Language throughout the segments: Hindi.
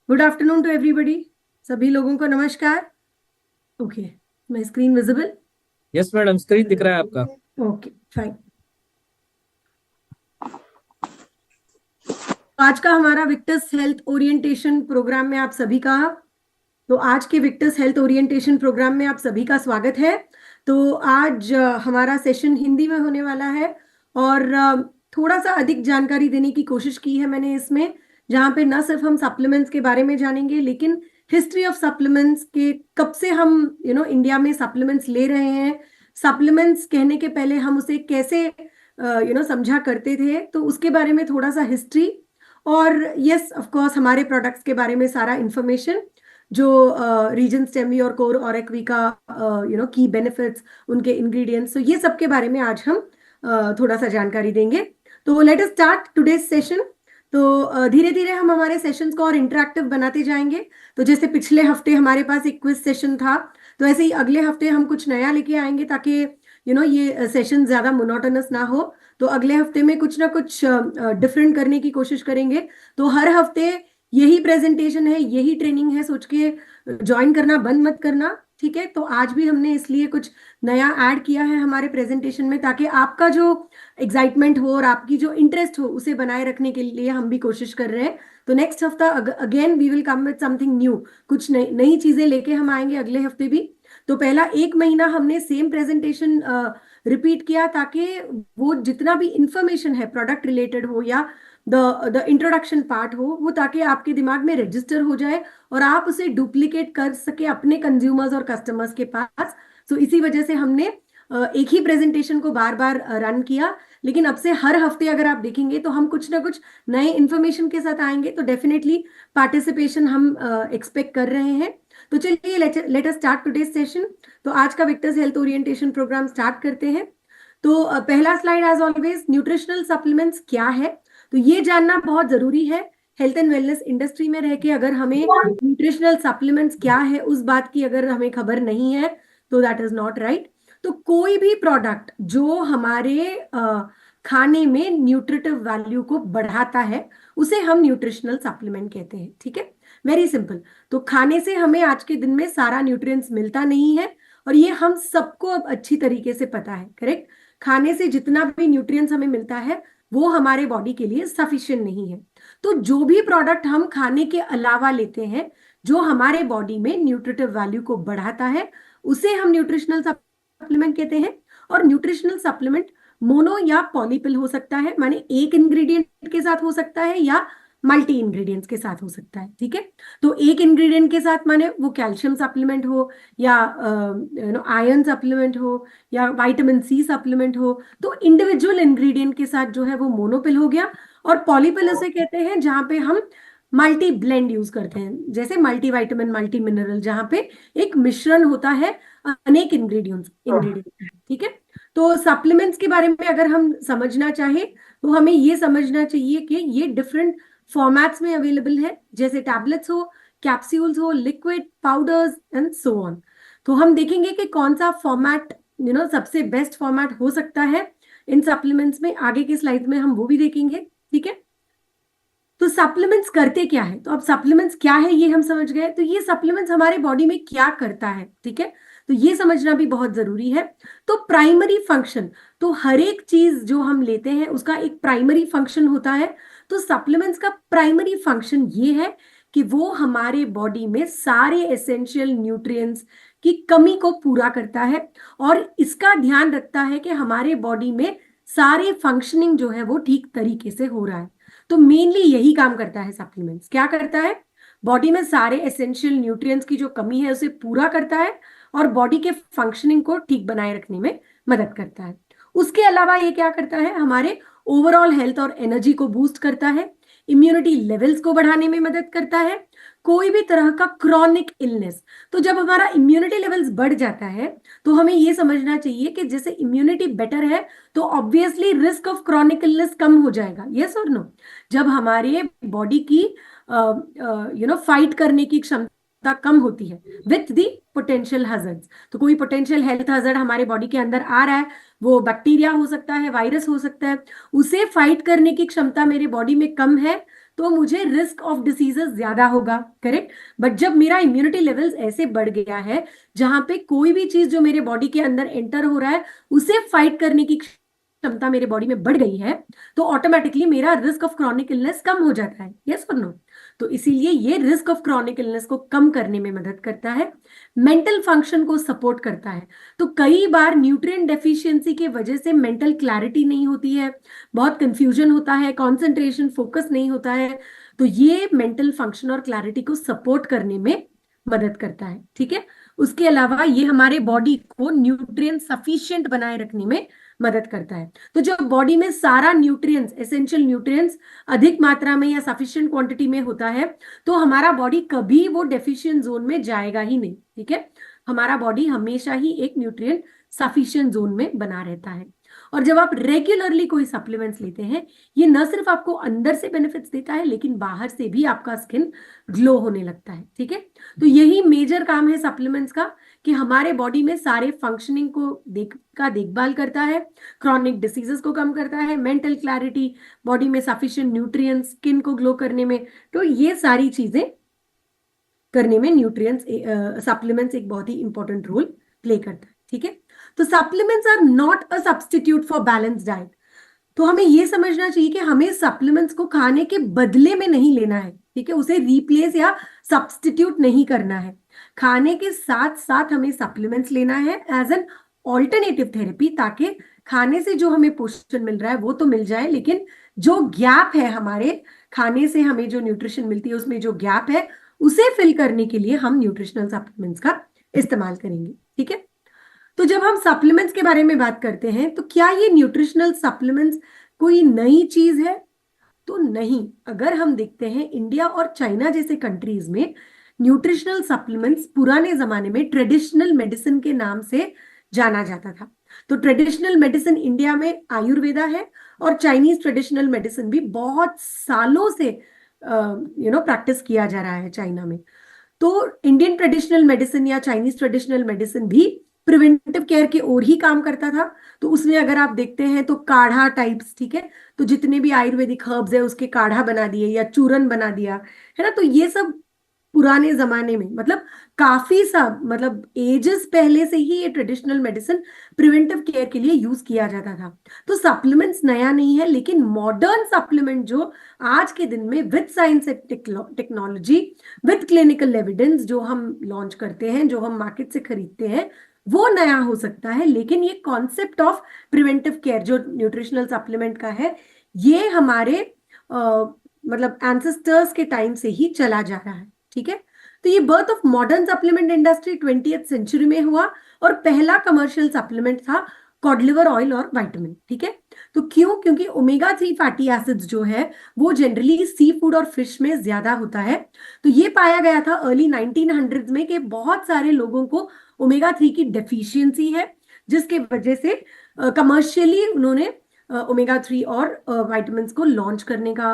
Good afternoon to everybody. सभी लोगों को नमस्कार। Okay, my screen visible? Yes madam, screen दिख रहा है आपका। Okay, fine. आज का हमारा विक्टर्स हेल्थ ओरिएंटेशन प्रोग्राम में आप सभी का तो आज के विक्टर्स हेल्थ ओरिएंटेशन प्रोग्राम में आप सभी का स्वागत है। तो आज हमारा सेशन हिंदी में होने वाला है और थोड़ा सा अधिक जानकारी देने की कोशिश की है मैंने इसमें, जहाँ पे न सिर्फ हम सप्लीमेंट्स के बारे में जानेंगे लेकिन हिस्ट्री ऑफ सप्लीमेंट्स के कब से हम इंडिया में सप्लीमेंट्स ले रहे हैं, सप्लीमेंट्स कहने के पहले हम उसे कैसे समझा करते थे, तो उसके बारे में थोड़ा सा हिस्ट्री। और यस ऑफ कोर्स हमारे प्रोडक्ट्स के बारे में सारा इंफॉर्मेशन, जो रीजन स्टेमी और कोर और एक्वी का की बेनिफिट्स, उनके इंग्रेडिएंट्स, तो ये सब के बारे में आज हम थोड़ा सा जानकारी देंगे। तो late us start today's session. तो धीरे धीरे हम हमारे सेशंस को और इंटरेक्टिव बनाते जाएंगे। तो जैसे पिछले हफ्ते हमारे पास एक क्विज सेशन था, तो ऐसे ही अगले हफ्ते हम कुछ नया लेके आएंगे ताकि ये सेशन ज्यादा मोनोटोनस ना हो। तो अगले हफ्ते में कुछ ना कुछ डिफरेंट करने की कोशिश करेंगे। तो हर हफ्ते यही प्रेजेंटेशन है, यही ट्रेनिंग है, सोच के ज्वाइन करना बंद मत करना, ठीक है? तो आज भी हमने इसलिए कुछ नया ऐड किया है हमारे प्रेजेंटेशन में, ताकि आपका जो एक्साइटमेंट हो और आपकी जो इंटरेस्ट हो उसे बनाए रखने के लिए हम भी कोशिश कर रहे हैं। तो नेक्स्ट हफ्ता again we will come with something new, कुछ नई चीजें लेके हम आएंगे अगले हफ्ते भी। तो पहला एक महीना हमने सेम प्रेजेंटेशन रिपीट किया, ताकि वो जितना भी इंफॉर्मेशन है प्रोडक्ट रिलेटेड हो या द इंट्रोडक्शन पार्ट हो, वो ताकि आपके दिमाग में रजिस्टर हो जाए और आप उसे डुप्लीकेट कर सके अपने कंज्यूमर्स और कस्टमर्स के पास। तो इसी वजह से हमने एक ही प्रेजेंटेशन को बार बार रन किया। लेकिन अब से हर हफ्ते अगर आप देखेंगे तो हम कुछ ना कुछ नए इंफॉर्मेशन के साथ आएंगे, तो डेफिनेटली पार्टिसिपेशन हम एक्सपेक्ट कर रहे हैं। तो चलिए let us start today's session. तो आज का Victor's health orientation program start करते हैं। तो पहला slide as always, nutritional supplements क्या है, तो ये जानना बहुत जरूरी है। हेल्थ एंड वेलनेस इंडस्ट्री में रह के अगर हमें न्यूट्रिशनल सप्लीमेंट्स क्या है उस बात की अगर हमें खबर नहीं है, तो दैट इज नॉट राइट। तो कोई भी प्रोडक्ट जो हमारे खाने में न्यूट्रिटिव वैल्यू को बढ़ाता है उसे हम न्यूट्रिशनल सप्लीमेंट कहते हैं, ठीक है? Very simple. तो खाने से हमें आज के दिन में सारा न्यूट्रिएंट्स मिलता नहीं है, और ये हम सबको अब अच्छी तरीके से पता है, करेक्ट? खाने से जितना भी न्यूट्रिएंट्स हमें मिलता है वो हमारे बॉडी के लिए सफिशिएंट नहीं है। तो जो भी प्रोडक्ट हम खाने के अलावा लेते हैं जो हमारे बॉडी में न्यूट्रिटिव वैल्यू को बढ़ाता है, उसे हम न्यूट्रिशनल सप्लीमेंट कहते हैं। और न्यूट्रिशनल सप्लीमेंट मोनो या पॉलीपिल हो सकता है, माने एक इंग्रेडिएंट के साथ हो सकता है या मल्टी इंग्रेडिएंट्स के साथ हो सकता है, ठीक है? तो एक इंग्रेडिएंट के साथ माने वो कैल्शियम सप्लीमेंट हो या आयरन सप्लीमेंट हो या विटामिन सी सप्लीमेंट हो, तो इंडिविजुअल इंग्रेडिएंट के साथ जो है वो मोनोपिल हो गया। और पॉलीपिल उसे कहते हैं जहां पे हम मल्टी ब्लेंड यूज करते हैं, जैसे मल्टी विटामिन मल्टी मिनरल, जहां पे एक मिश्रण होता है अनेक इंग्रेडिएंट्स, ठीक है? तो सप्लीमेंट्स के बारे में अगर हम समझना चाहे तो हमें ये समझना चाहिए कि ये डिफरेंट फॉर्मेट्स में अवेलेबल है, जैसे टैबलेट्स हो, कैप्सूल्स हो, liquid, powders and so on. तो हम देखेंगे कि कौन सा फॉर्मेट सबसे बेस्ट फॉर्मेट हो सकता है इन सप्लीमेंट्स में। आगे के स्लाइड में हम वो भी देखेंगे, ठीक है? तो सप्लीमेंट्स करते क्या है, तो अब सप्लीमेंट्स क्या है ये हम समझ गए। तो ये सप्लीमेंट्स हमारे बॉडी में क्या करता है, ठीक है? तो ये समझना भी बहुत जरूरी है। तो प्राइमरी फंक्शन, तो हर एक चीज जो हम लेते हैं उसका एक प्राइमरी फंक्शन होता है। तो सप्लीमेंट्स का प्राइमरी फंक्शन ये है कि वो हमारे बॉडी में सारे एसेंशियल न्यूट्रिएंट्स की कमी को पूरा करता है और इसका ध्यान रखता है कि हमारे बॉडी में सारे फंक्शनिंग जो है वो ठीक तरीके से हो रहा है। तो मेनली यही काम करता है सप्लीमेंट्स, क्या करता है? बॉडी में सारे एसेंशियल न्यूट्रिएंट्स की जो कमी है उसे पूरा करता है और बॉडी के फंक्शनिंग को ठीक बनाए रखने में मदद करता है। उसके अलावा ये क्या करता है? हमारे ओवरऑल हेल्थ और एनर्जी को बूस्ट करता है, इम्यूनिटी लेवल्स को बढ़ाने में मदद करता है। कोई भी तरह का क्रॉनिक इलनेस, तो जब हमारा इम्यूनिटी लेवल्स बढ़ जाता है तो हमें ये समझना चाहिए कि जैसे इम्यूनिटी बेटर है तो obviously risk of chronic illness कम हो जाएगा, यस और नो? जब हमारे बॉडी की फाइट करने की क्षमता कम होती है विथ दी पोटेंशियल हजर्ड्स, तो कोई पोटेंशियल हेल्थ हजर्ड हमारे बॉडी के अंदर आ रहा है, वो बैक्टीरिया हो सकता है, वायरस हो सकता है, उसे फाइट करने की क्षमता मेरे बॉडी में कम है, तो मुझे रिस्क ऑफ डिसीजेस ज्यादा होगा, करेक्ट। बट जब मेरा इम्यूनिटी लेवल्स ऐसे बढ़ गया है जहां पे कोई भी चीज जो मेरे बॉडी के अंदर एंटर हो रहा है उसे फाइट करने की क्षमता मेरे बॉडी में बढ़ गई है, तो ऑटोमेटिकली मेरा रिस्क ऑफ क्रॉनिक इलनेस कम हो जाता है, यस और नो। तो इसीलिए ये रिस्क ऑफ क्रॉनिक इलनेस को कम करने में मदद करता है, मेंटल फंक्शन को सपोर्ट करता है। तो कई बार न्यूट्रिएंट डेफिशिएंसी की वजह से मेंटल क्लैरिटी नहीं होती है, बहुत कंफ्यूजन होता है, कंसंट्रेशन फोकस नहीं होता है। तो ये मेंटल फंक्शन और क्लैरिटी को सपोर्ट करने में मदद करता है, ठीक है। उसके अलावा ये हमारे बॉडी को न्यूट्रिएंट सफिशिएंट बनाए रखने में मदद करता है। तो जब बॉडी में सारा न्यूट्रिएंट्स, एसेंशियल न्यूट्रिएंट्स अधिक मात्रा में या सफिशिएंट क्वांटिटी में होता है तो हमारा बॉडी कभी वो डेफिशिएंट जोन में जाएगा ही नहीं, ठीक है। हमारा बॉडी हमेशा ही एक न्यूट्रिएंट सफिशिएंट जोन में बना रहता है। और जब आप रेगुलरली कोई सप्लीमेंट्स लेते हैं, ये न सिर्फ आपको अंदर से बेनिफिट्स देता है लेकिन बाहर से भी आपका स्किन ग्लो होने लगता है, ठीक है। तो यही मेजर काम है सप्लीमेंट्स का, कि हमारे बॉडी में सारे फंक्शनिंग को देखभाल करता है, क्रॉनिक डिसीजेस को कम करता है, मेंटल क्लैरिटी, बॉडी में सफिशिएंट न्यूट्रिएंट्स, स्किन को ग्लो करने में। तो ये सारी चीजें करने में न्यूट्रिएंट्स सप्लीमेंट्स एक बहुत ही इंपॉर्टेंट रोल प्ले करता है, ठीक है। तो supplements are not a substitute for balance diet. तो हमें यह समझना चाहिए कि हमें सप्लीमेंट्स को खाने के बदले में नहीं लेना है, ठीक है, उसे रिप्लेस या सब्स्टिट्यूट नहीं करना है। खाने के साथ साथ हमें सप्लीमेंट्स लेना है एज एन ऑल्टरनेटिव थेरेपी, ताकि खाने से जो हमें पोषण मिल रहा है वो तो मिल जाए, लेकिन जो गैप है हमारे खाने से हमें जो न्यूट्रिशन मिलती है उसमें जो गैप है उसे फिल करने के लिए हम न्यूट्रिशनल सप्लीमेंट्स का इस्तेमाल करेंगे, ठीक है। तो जब हम सप्लीमेंट्स के बारे में बात करते हैं तो क्या ये न्यूट्रिशनल सप्लीमेंट्स कोई नई चीज है? तो नहीं। अगर हम देखते हैं इंडिया और चाइना जैसे कंट्रीज में न्यूट्रिशनल सप्लीमेंट्स पुराने जमाने में ट्रेडिशनल मेडिसिन के नाम से जाना जाता था। तो ट्रेडिशनल मेडिसिन इंडिया में आयुर्वेदा है और चाइनीज ट्रेडिशनल मेडिसिन भी बहुत सालों से प्रैक्टिस किया जा रहा है चाइना में। तो इंडियन ट्रेडिशनल मेडिसिन या चाइनीज ट्रेडिशनल मेडिसिन भी प्रिवेंटिव केयर की ओर ही काम करता था। तो उसमें अगर आप देखते हैं तो काढ़ा टाइप्स, ठीक है, तो जितने भी आयुर्वेदिक हर्ब्स है उसके काढ़ा बना दिए या चूरन बना दिया, है ना। तो ये सब पुराने जमाने में, मतलब काफी सब, मतलब एजेस पहले से ही ये ट्रेडिशनल मेडिसिन प्रिवेंटिव केयर के लिए यूज किया जाता था। तो सप्लीमेंट्स नया नहीं है, लेकिन मॉडर्न सप्लीमेंट जो आज के दिन में with science technology, with clinical evidence जो हम लॉन्च करते हैं, जो हम मार्केट से खरीदते हैं, वो नया हो सकता है। लेकिन ये कॉन्सेप्ट ऑफ प्रिवेंटिव केयर जो न्यूट्रिशनल सप्लीमेंट का है, ये हमारे मतलब एंसेस्टर्स के टाइम से ही चला जा रहा है, ठीक है। तो ये birth of modern supplement industry 20th century में हुआ और पहला कमर्शियल सप्लीमेंट था कॉड लिवर ऑयल और विटामिन, ठीक है। तो क्यों? क्योंकि ओमेगा 3 फैटी एसिड्स जो है वो जनरली सी फूड और फिश में ज्यादा होता है। तो ये पाया गया था अर्ली 1900s में कि बहुत सारे लोगों को ओमेगा 3 की डेफिशिएंसी है, जिसके वजह से कमर्शियली उन्होंने ओमेगा 3 और विटामिन्स को लॉन्च करने का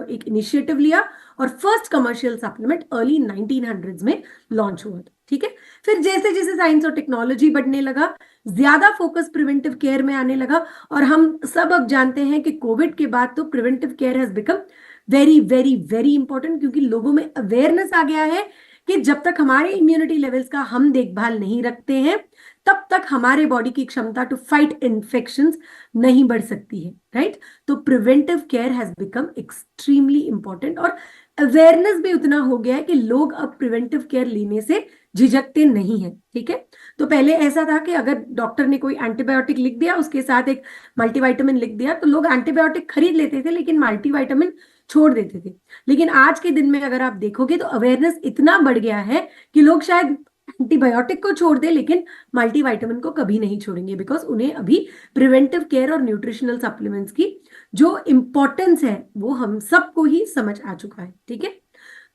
एक इनिशिएटिव लिया और first commercial supplement early 1900s में लॉन्च हुआ था, ठीक है। फिर जैसे जैसे साइंस और टेक्नोलॉजी बढ़ने लगा, ज्यादा फोकस प्रिवेंटिव केयर में आने लगा, और हम सब अब जानते हैं कि कोविड के बाद तो preventive care has become very very very important, क्योंकि लोगों में अवेयरनेस आ गया है कि जब तक हमारे इम्यूनिटी लेवल्स का हम देखभाल नहीं रखते हैं तब तक हमारे बॉडी की क्षमता टू फाइट इन्फेक्शंस नहीं बढ़ सकती है, राइट। तो preventive care has become extremely important, और अवेयरनेस भी उतना हो गया है कि लोग अब प्रिवेंटिव केयर लेने से झिझकते नहीं है, ठीक है। तो पहले ऐसा था कि अगर डॉक्टर ने कोई एंटीबायोटिक लिख दिया, उसके साथ एक मल्टीविटामिन लिख दिया, तो लोग एंटीबायोटिक खरीद लेते थे लेकिन मल्टीविटामिन छोड़ देते थे। लेकिन आज के दिन में अगर आप देखोगे तो अवेयरनेस इतना बढ़ गया है कि लोग शायद एंटीबायोटिक को छोड़ दे लेकिन मल्टीविटामिन को कभी नहीं छोड़ेंगे, बिकॉज उन्हें अभी प्रिवेंटिव केयर और न्यूट्रिशनल सप्लीमेंट्स की जो इंपॉर्टेंस है वो हम सबको ही समझ आ चुका है, ठीक है।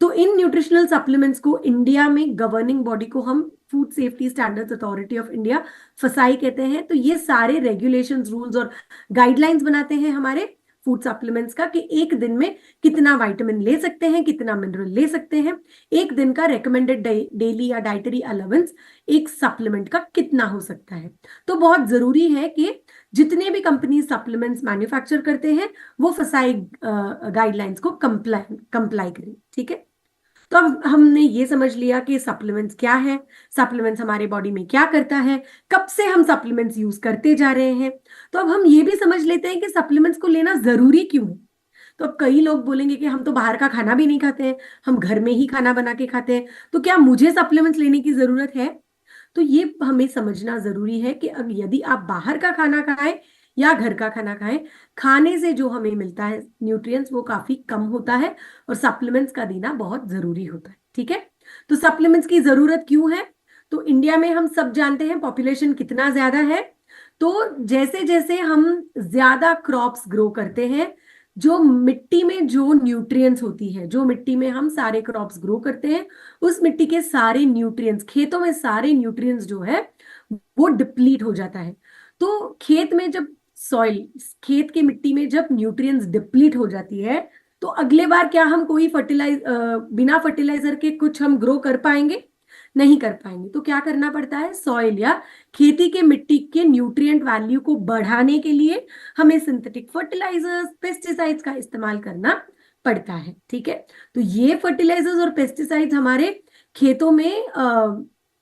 तो इन न्यूट्रिशनल सप्लीमेंट्स को इंडिया में गवर्निंग बॉडी को हम food safety standards authority of India, फसाई कहते हैं। तो ये सारे रेगुलेशंस, रूल्स और गाइडलाइंस बनाते हैं हमारे फूड सप्लीमेंट्स का, कि एक दिन में कितना विटामिन ले सकते हैं, कितना मिनरल ले सकते हैं, एक दिन का रेकमेंडेड डेली या डाइटरी अलावेंस एक सप्लीमेंट का कितना हो सकता है। तो बहुत जरूरी है कि जितने भी कंपनी सप्लीमेंट्स मैन्युफैक्चर करते हैं वो फसाई गाइडलाइंस को कंप्लाई करें, ठीक है। तो अब हमने ये समझ लिया कि सप्लीमेंट्स क्या है, सप्लीमेंट्स हमारे बॉडी में क्या करता है, कब से हम सप्लीमेंट्स यूज करते जा रहे हैं। तो अब हम ये भी समझ लेते हैं कि सप्लीमेंट्स को लेना जरूरी क्यों है। तो अब कई लोग बोलेंगे कि हम तो बाहर का खाना भी नहीं खाते हैं, हम घर में ही खाना बना के खाते हैं, तो क्या मुझे सप्लीमेंट्स लेने की जरूरत है। तो ये हमें समझना जरूरी है कि अब यदि आप बाहर का खाना खाएं या घर का खाना खाएं, खाने से जो हमें मिलता है न्यूट्रिएंट्स वो काफी कम होता है और सप्लीमेंट्स का देना बहुत जरूरी होता है, ठीक है। तो सप्लीमेंट्स की जरूरत क्यों है। तो इंडिया में हम सब जानते हैं पॉपुलेशन कितना ज्यादा है। तो जैसे जैसे हम ज्यादा क्रॉप्स ग्रो करते हैं, जो मिट्टी में जो न्यूट्रिएंट्स होती है, जो मिट्टी में हम सारे क्रॉप्स ग्रो करते हैं, उस मिट्टी के सारे न्यूट्रिएंट्स, खेतों में सारे न्यूट्रिएंट्स जो है वो डिप्लीट हो जाता है। तो खेत में जब सॉइल, खेत की मिट्टी में जब न्यूट्रिएंट्स डिप्लीट हो जाती है, तो अगले बार क्या हम कोई बिना फर्टिलाइजर के कुछ हम ग्रो कर पाएंगे, नहीं कर पाएंगे। तो क्या करना पड़ता है, सॉइल या खेती के मिट्टी के न्यूट्रिएंट वैल्यू को बढ़ाने के लिए हमें सिंथेटिक फर्टिलाइजर्स, पेस्टिसाइड्स का इस्तेमाल करना पड़ता है, ठीक है। तो ये फर्टिलाइजर्स और पेस्टिसाइड्स हमारे खेतों में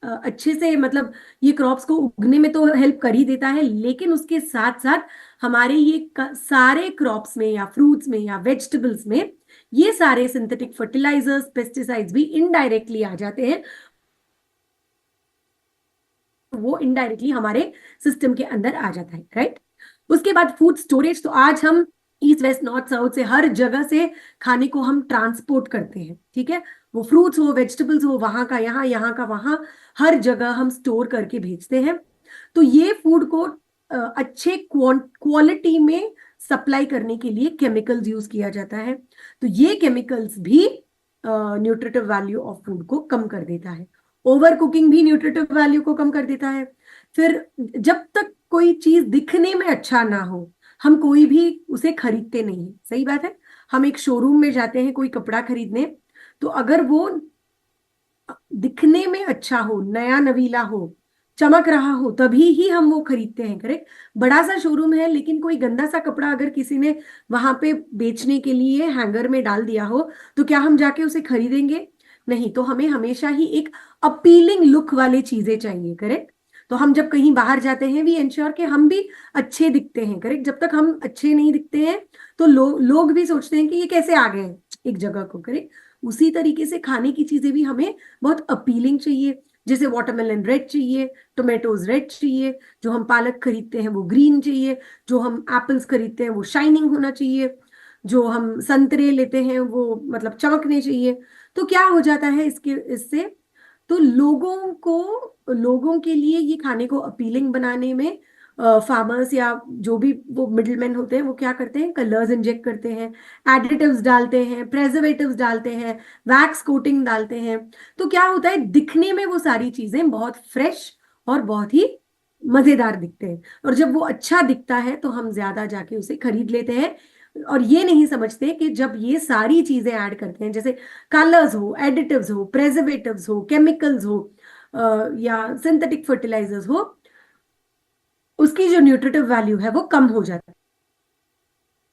अच्छे से, मतलब ये क्रॉप्स को उगने में तो हेल्प कर ही देता है, लेकिन उसके साथ साथ हमारे ये सारे क्रॉप्स में या फ्रूट्स में या वेजिटेबल्स में ये सारे सिंथेटिक फर्टिलाइजर्स, पेस्टिसाइड्स भी इनडायरेक्टली आ जाते हैं, वो इनडायरेक्टली हमारे सिस्टम के अंदर आ जाता है, राइट। उसके बाद फूड स्टोरेज। तो आज हम ईस्ट वेस्ट नॉर्थ साउथ से हर जगह से खाने को हम ट्रांसपोर्ट करते हैं, ठीक है। वो फ्रूट्स हो, वेजिटेबल्स हो, वहां का यहाँ, यहाँ का वहां, हर जगह हम स्टोर करके भेजते हैं। तो ये फूड को अच्छे क्वालिटी में सप्लाई करने के लिए केमिकल्स यूज किया जाता है। तो ये केमिकल्स भी न्यूट्रिटिव वैल्यू ऑफ फूड को कम कर देता है। ओवर कुकिंग भी न्यूट्रिटिव वैल्यू को कम कर देता है। फिर जब तक कोई चीज दिखने में अच्छा ना हो, हम कोई भी उसे खरीदते नहीं, सही बात है। हम एक शोरूम में जाते हैं कोई कपड़ा खरीदने, तो अगर वो दिखने में अच्छा हो, नया नवीला हो, चमक रहा हो, तभी ही हम वो खरीदते हैं, करेक्ट। बड़ा सा शोरूम है लेकिन कोई गंदा सा कपड़ा अगर किसी ने वहां पे बेचने के लिए हैंगर में डाल दिया हो, तो क्या हम जाके उसे खरीदेंगे, नहीं। तो हमें हमेशा ही एक अपीलिंग लुक वाली चीजें चाहिए, करेक्ट। तो हम जब कहीं बाहर जाते हैं वी इंश्योर कि हम भी अच्छे दिखते हैं, करेक्ट। जब तक हम अच्छे नहीं दिखते हैं तो लोग भी सोचते हैं कि ये कैसे आ गए हैं एक जगह को, करेक्ट। उसी तरीके से खाने की चीजें भी हमें बहुत अपीलिंग चाहिए। जैसे वाटरमेलन रेड चाहिए, टोमेटोज रेड चाहिए, जो हम पालक खरीदते हैं वो ग्रीन चाहिए, जो हम एप्पल्स खरीदते हैं वो शाइनिंग होना चाहिए, जो हम संतरे लेते हैं वो मतलब चमकने चाहिए। तो क्या हो जाता है इससे, तो लोगों के लिए ये खाने को अपीलिंग बनाने में फार्मर्स या जो भी वो मिडिलमैन होते हैं वो क्या करते हैं, कलर्स इंजेक्ट करते हैं, एडिटिव्स डालते हैं, प्रेजर्वेटिव्स डालते हैं, वैक्स कोटिंग डालते हैं। तो क्या होता है, दिखने में वो सारी चीजें बहुत फ्रेश और बहुत ही मजेदार दिखते हैं, और जब वो अच्छा दिखता है तो हम ज्यादा जाके उसे खरीद लेते हैं। और ये नहीं समझते कि जब ये सारी चीजें ऐड करते हैं, जैसे कलर्स हो, एडिटिव्स हो, प्रेजर्वेटिव्स हो, केमिकल्स हो, या सिंथेटिक फर्टिलाइजर्स हो, उसकी जो न्यूट्रिटिव वैल्यू है वो कम हो जाती है।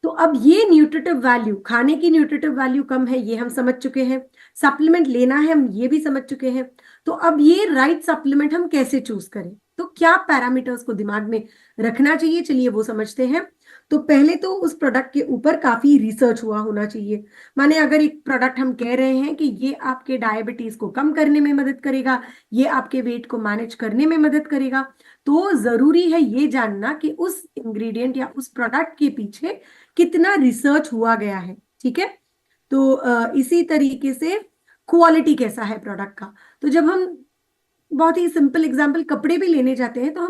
तो अब ये न्यूट्रिटिव वैल्यू, खाने की न्यूट्रिटिव वैल्यू कम है, ये हम समझ चुके हैं। सप्लीमेंट लेना है, हम ये भी समझ चुके हैं। तो अब ये राइट सप्लीमेंट हम कैसे चूज करें, तो क्या पैरामीटर्स को दिमाग में रखना चाहिए, चलिए वो समझते हैं। तो पहले तो उस प्रोडक्ट के ऊपर काफी रिसर्च हुआ होना चाहिए। माने अगर एक प्रोडक्ट हम कह रहे हैं कि ये आपके डायबिटीज को कम करने में मदद करेगा, ये आपके वेट को मैनेज करने में मदद करेगा, तो जरूरी है ये जानना कि उस इंग्रेडिएंट या उस प्रोडक्ट के पीछे कितना रिसर्च हुआ गया है, ठीक है। तो इसी तरीके से क्वालिटी कैसा है प्रोडक्ट का। तो जब हम बहुत ही सिंपल एग्जांपल कपड़े भी लेने जाते हैं, तो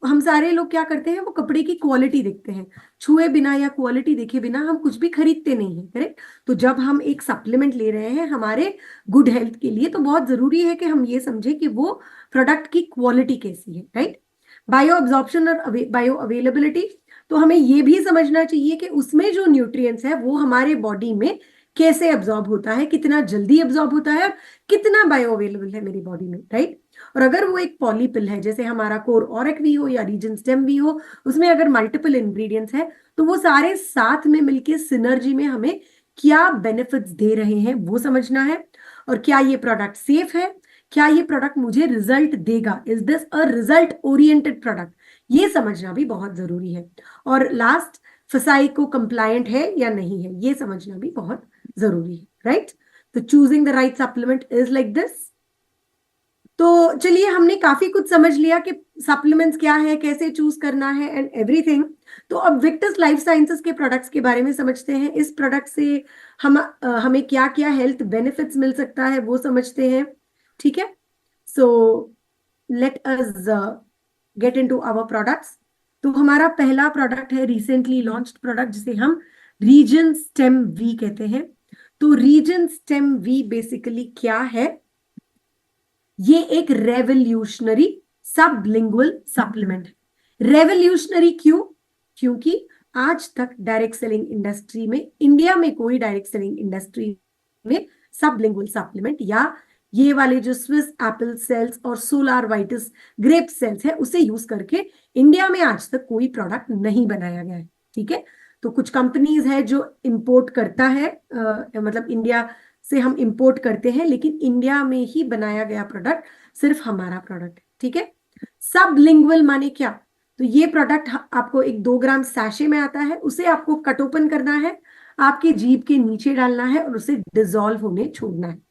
हम सारे लोग क्या करते हैं, वो कपड़े की क्वालिटी देखते हैं, छुए बिना या क्वालिटी देखे बिना हम कुछ भी खरीदते नहीं है, करेक्ट। तो जब हम एक सप्लीमेंट ले रहे हैं हमारे गुड हेल्थ के लिए, तो बहुत जरूरी है कि हम ये समझे कि वो प्रोडक्ट की क्वालिटी कैसी है, राइट। बायो अब्जॉर्प्शन और बायो अवेलेबिलिटी, तो हमें ये भी समझना चाहिए कि उसमें जो न्यूट्रिएंट्स है वो हमारे बॉडी में कैसे एब्जॉर्ब होता है, कितना जल्दी एब्जॉर्ब होता है और कितना बायो अवेलेबल है मेरी बॉडी में, राइट। और अगर वो एक पॉलीपिल है, जैसे हमारा कोर ऑरिक वी हो या रीजन स्टेम वी हो, उसमें अगर मल्टीपल इंग्रेडिएंट्स है, तो वो सारे साथ में मिलके सिनर्जी में हमें क्या बेनिफिट्स दे रहे हैं वो समझना है। और क्या ये प्रोडक्ट सेफ है, क्या ये प्रोडक्ट मुझे रिजल्ट देगा, is this a result oriented product, ये समझना भी बहुत जरूरी है। और लास्ट, फसाई को कंप्लायंट है या नहीं है, ये समझना भी बहुत जरूरी है, राइट। तो choosing the right supplement is like this. तो चलिए, हमने काफी कुछ समझ लिया कि सप्लीमेंट्स क्या है, कैसे चूज करना है एंड एवरीथिंग। तो अब विक्टस लाइफ साइंसेस के प्रोडक्ट्स के बारे में समझते हैं। इस प्रोडक्ट से हमें क्या क्या हेल्थ बेनिफिट्स मिल सकता है वो समझते हैं, ठीक है। So let us get into our products. तो हमारा पहला प्रोडक्ट है रिसेंटली लॉन्च्ड प्रोडक्ट, जिसे हम रीजन स्टेम वी कहते हैं। तो रीजन स्टेम वी बेसिकली क्या है? ये एक रेवोल्यूशनरी सबलिंगुअल सप्लीमेंट है। रेवोल्यूशनरी क्यों? क्योंकि आज तक डायरेक्ट सेलिंग इंडस्ट्री में, इंडिया में कोई डायरेक्ट सेलिंग इंडस्ट्री में सबलिंगुअल सप्लीमेंट या ये वाले जो स्विस एप्पल सेल्स और सोलार वाइटिस ग्रेप सेल्स है उसे यूज करके इंडिया में आज तक कोई प्रोडक्ट नहीं बनाया गया है, ठीक है। तो कुछ कंपनीज है जो इंपोर्ट करता है, मतलब इंडिया से हम इंपोर्ट करते हैं, लेकिन इंडिया में ही बनाया गया प्रोडक्ट सिर्फ हमारा प्रोडक्ट है, ठीक है। सबलिंगुअल माने क्या? तो ये प्रोडक्ट आपको एक 2 ग्राम सैशे में आता है, उसे आपको कट ओपन करना है, आपके जीभ के नीचे डालना है और उसे डिसॉल्व होने छोड़ना है।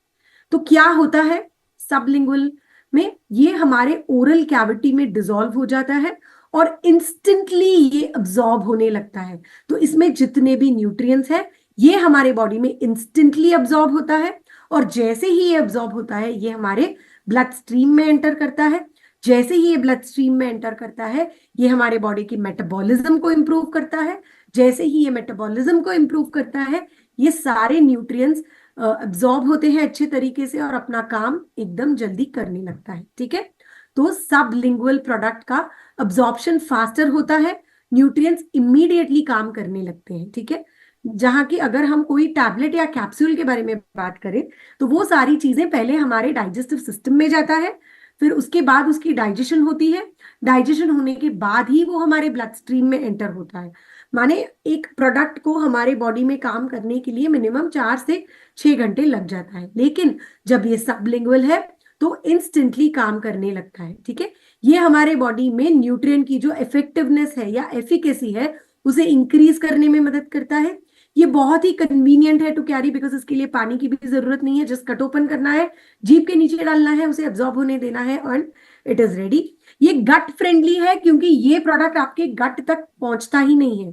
तो क्या होता है सबलिंगुअल में? ये हमारे ओरल कैविटी में डिसॉल्व हो जाता है और इंस्टेंटली ये अब्सॉर्ब होने लगता है। तो इसमें जितने भी न्यूट्रिएंट्स हैं ये हमारे बॉडी में इंस्टेंटली अब्सॉर्ब होता है, और जैसे ही ये अब्सॉर्ब होता है ये हमारे ब्लड स्ट्रीम में एंटर करता है। जैसे ही ये ब्लड स्ट्रीम में एंटर करता है ये हमारे बॉडी की मेटाबॉलिज्म को इंप्रूव करता है। जैसे ही ये मेटाबॉलिज्म को इंप्रूव करता है ये सारे न्यूट्रिएंट्स अब्सॉर्ब होते हैं अच्छे तरीके से और अपना काम एकदम जल्दी करने लगता है, ठीक है। तो सबलिंगुअल प्रोडक्ट का अब्सॉर्प्शन फास्टर होता है, न्यूट्रिएंट्स इमीडिएटली काम करने लगते हैं, ठीक है। जहां की अगर हम कोई टैबलेट या कैप्सूल के बारे में बात करें तो वो सारी चीजें पहले हमारे डाइजेस्टिव सिस्टम में जाता है, फिर उसके बाद उसकी डाइजेशन होती है, डाइजेशन होने के बाद ही वो हमारे ब्लड स्ट्रीम में एंटर होता है। माने एक प्रोडक्ट को हमारे बॉडी में काम करने के लिए मिनिमम 4 से 6 घंटे लग जाता है, लेकिन जब ये सबलिंगुअल है तो इंस्टेंटली काम करने लगता है, ठीक है। ये हमारे बॉडी में न्यूट्रिएंट की जो इफेक्टिवनेस है या एफिकेसी है उसे इंक्रीज करने में मदद करता है। ये बहुत ही कन्वीनियंट है टू कैरी, बिकॉज इसके लिए पानी की भी जरूरत नहीं है, जस्ट कट ओपन करना है, जीभ के नीचे डालना है, उसे एब्जॉर्ब होने देना है एंड इट इज रेडी। ये गट फ्रेंडली है क्योंकि ये प्रोडक्ट आपके गट तक पहुंचता ही नहीं है,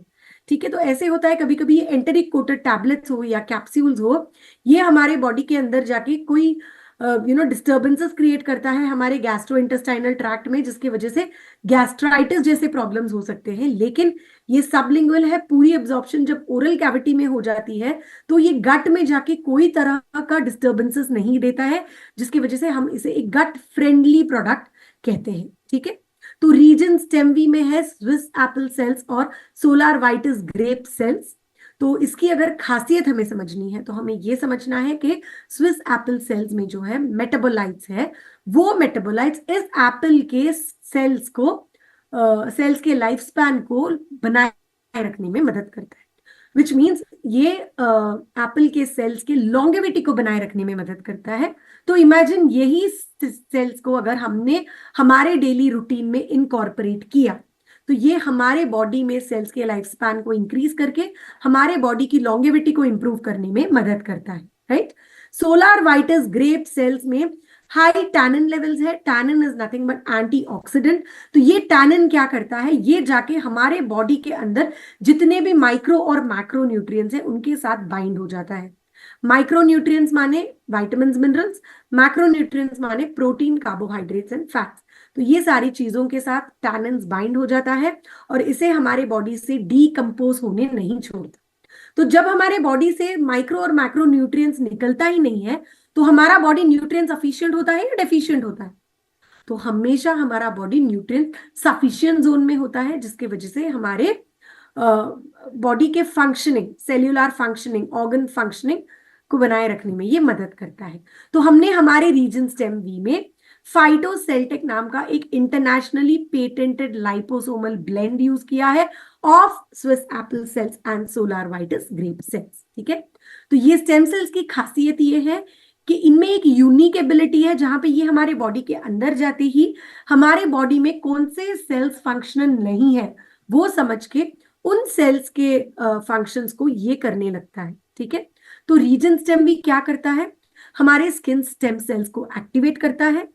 ठीक है। तो ऐसे होता है कभी कभी ये एंटेरिक कोटेड टैबलेट्स हो या कैप्सूल्स हो, ये हमारे बॉडी के अंदर जाके कोई डिस्टर्बेंसेस क्रिएट करता है हमारे गैस्ट्रो इंटेस्टाइनल ट्रैक्ट में, जिसकी वजह से गैस्ट्राइटिस जैसे प्रॉब्लम्स हो सकते हैं। लेकिन ये सबलिंगुअल है, पूरी एब्जॉर्प्शन जब ओरल कैविटी में हो जाती है तो ये गट में जाके कोई तरह का डिस्टर्बेंसेस नहीं देता है, जिसकी वजह से हम इसे एक गट फ्रेंडली प्रोडक्ट कहते हैं, ठीक है। तो रीजन स्टेम वी में है स्विस एप्पल सेल्स और सोलार वाइटिस ग्रेप सेल्स। तो इसकी अगर खासियत हमें समझनी है तो हमें यह समझना है कि स्विस एप्पल सेल्स में जो है मेटाबोलाइट्स है, वो मेटाबोलाइट्स इस एप्पल के सेल्स को, सेल्स के लाइफ स्पैन को बनाए रखने में मदद करता है, विच मीन्स ये एप्पल के सेल्स के लॉन्गेविटी को बनाए रखने में मदद करता है। तो इमेजिन यही सेल्स को अगर हमने हमारे डेली रूटीन में इनकॉर्पोरेट किया तो ये हमारे बॉडी में सेल्स के लाइफ स्पैन को इंक्रीज करके हमारे बॉडी की लॉन्गेविटी को इंप्रूव करने में मदद करता है, राइट। सोलार वाइटिस ग्रेप सेल्स में हाई टैनिन लेवल्स है। Tannin is nothing but antioxidant. तो ये टैनिन क्या करता है, ये जाके हमारे बॉडी के अंदर जितने भी माइक्रो और मैक्रो न्यूट्रिएंट्स हैं उनके साथ बाइंड हो जाता है। माइक्रो न्यूट्रिएंट्स माने विटामिन्स मिनरल्स, मैक्रो न्यूट्रिएंट्स माने प्रोटीन कार्बोहाइड्रेट्स एंड फैट्स। तो ये सारी चीजों के साथ टैनिन्स बाइंड हो जाता है और इसे हमारे बॉडी से डीकंपोज होने नहीं छोड़ता। तो जब हमारे बॉडी से माइक्रो और मैक्रो न्यूट्रिएंट्स निकलता ही नहीं है तो हमारा बॉडी न्यूट्रिएंट सफिशिएंट होता है या डेफिशिएंट होता है? तो हमेशा हमारा बॉडी न्यूट्रिएंट सफिशिएंट जोन में होता है, जिसकी वजह से हमारे बॉडी के functioning, cellular functioning, organ functioning को बनाए रखने में ये मदद करता है। तो हमने हमारे रीजन स्टेम वी में फाइटोसेल्टेक नाम का एक internationally patented liposomal blend use किया है of Swiss apple cells and solar vitis grape cells. ठीक है, तो ये स्टेम सेल्स की खासियत ये है कि इनमें एक यूनिक एबिलिटी है जहां पे ये हमारे बॉडी के अंदर जाते ही हमारे बॉडी में कौन से सेल्स फंक्शनल नहीं है वो समझ के उन सेल्स के फंक्शंस को ये करने लगता है। ठीक है, तो रीजन स्टेम भी क्या करता है, हमारे स्किन स्टेम सेल्स को एक्टिवेट करता है,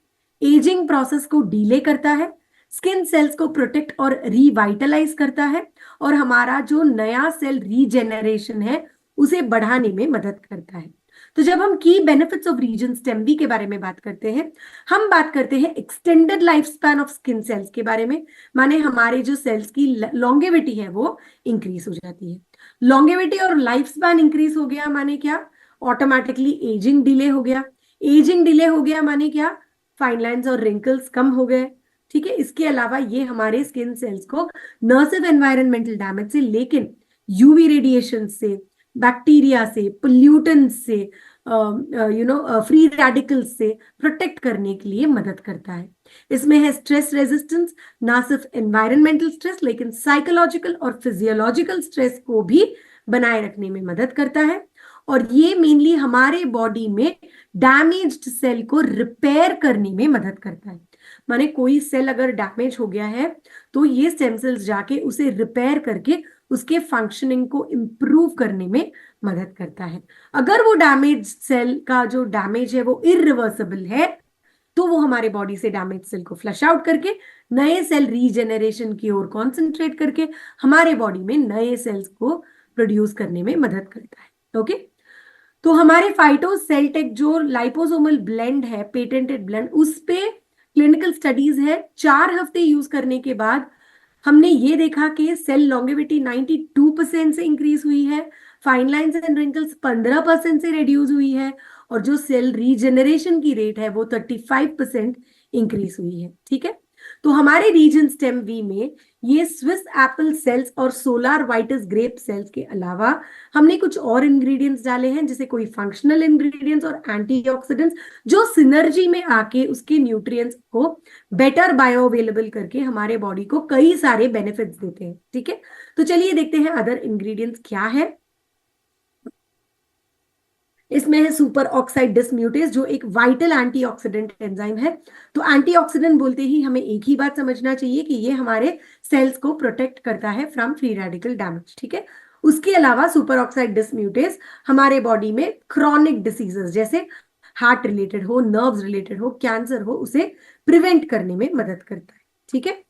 एजिंग प्रोसेस को डिले करता है, स्किन सेल्स को प्रोटेक्ट और रिवाइटलाइज करता है, और हमारा जो नया सेल रीजेनरेशन है उसे बढ़ाने में मदद करता है। तो जब हम की benefits of region stem B के बारे में बात करते हैं, हम बात करते हैं extended life span of skin cells के बारे में। माने हमारे जो सेल्स की लॉन्गेविटी है वो इंक्रीज हो जाती है। लॉन्गेविटी और लाइफ स्पैन इंक्रीज हो गया माने क्या, ऑटोमेटिकली एजिंग डिले हो गया। एजिंग डिले हो गया माने क्या, फाइन लाइंस और रिंकल्स कम हो गए। ठीक है, इसके अलावा ये हमारे स्किन सेल्स को न सिर्फ एनवायरमेंटल डैमेज से लेकिन यूवी रेडिएशन से, बैक्टीरिया से, पोल्यूटेंट से, फ्री रेडिकल्स से प्रोटेक्ट करने के लिए मदद करता है। इसमें है स्ट्रेस रेजिस्टेंस, ना सिर्फ एनवायरमेंटल स्ट्रेस लेकिन साइकोलॉजिकल और फिजियोलॉजिकल स्ट्रेस को भी बनाए रखने में मदद करता है। और ये मेनली हमारे बॉडी में डैमेज्ड सेल को रिपेयर करने में मदद करता है। माने कोई सेल अगर डैमेज हो गया है तो ये स्टेम सेल्स जाके उसे रिपेयर करके उसके फंक्शनिंग को इंप्रूव करने में मदद करता है। अगर वो डैमेज सेल का जो डैमेज है वो इरिवर्सिबल है तो वो हमारे बॉडी से डैमेज सेल को फ्लश आउट करके नए सेल रीजेनरेशन की ओर कॉन्सेंट्रेट करके हमारे बॉडी में नए सेल्स को प्रोड्यूस करने में मदद करता है। ओके, तो हमारे फाइटोसेल्टेक जो लाइपोसोमल ब्लेंड है, पेटेंटेड ब्लेंड, उस पे क्लिनिकल स्टडीज है। 4 हफ्ते यूज करने के बाद हमने ये देखा कि सेल लॉन्गेविटी 92% से इंक्रीज हुई है, फाइन लाइंस एंड रिंकल्स 15% से रिड्यूस हुई है, और जो सेल रीजेनरेशन की रेट है वो 35% इंक्रीज हुई है। ठीक है, तो हमारे रीजन स्टेम वी में ये स्विस एप्पल सेल्स और सोलार वाइटस ग्रेप सेल्स के अलावा हमने कुछ और इंग्रेडिएंट्स डाले हैं, जैसे कोई फंक्शनल इंग्रेडिएंट्स और एंटीऑक्सीडेंट्स जो सिनर्जी में आके उसके न्यूट्रिएंट्स को बेटर बायो अवेलेबल करके हमारे बॉडी को कई सारे बेनिफिट्स देते हैं। ठीक है, तो चलिए देखते हैं अदर इंग्रेडिएंट्स क्या है। इसमें है सुपर ऑक्साइड डिसम्यूटेज जो एक वाइटल एंटीऑक्सीडेंट एंजाइम है। तो एंटीऑक्सीडेंट बोलते ही हमें एक ही बात समझना चाहिए कि ये हमारे सेल्स को प्रोटेक्ट करता है फ्रॉम फ्री रेडिकल डैमेज। ठीक है, उसके अलावा सुपर ऑक्साइड डिसम्यूटेज हमारे बॉडी में क्रॉनिक डिसीजेस जैसे हार्ट रिलेटेड हो, नर्व्स रिलेटेड हो, कैंसर हो, उसे प्रिवेंट करने में मदद करता है। ठीक है,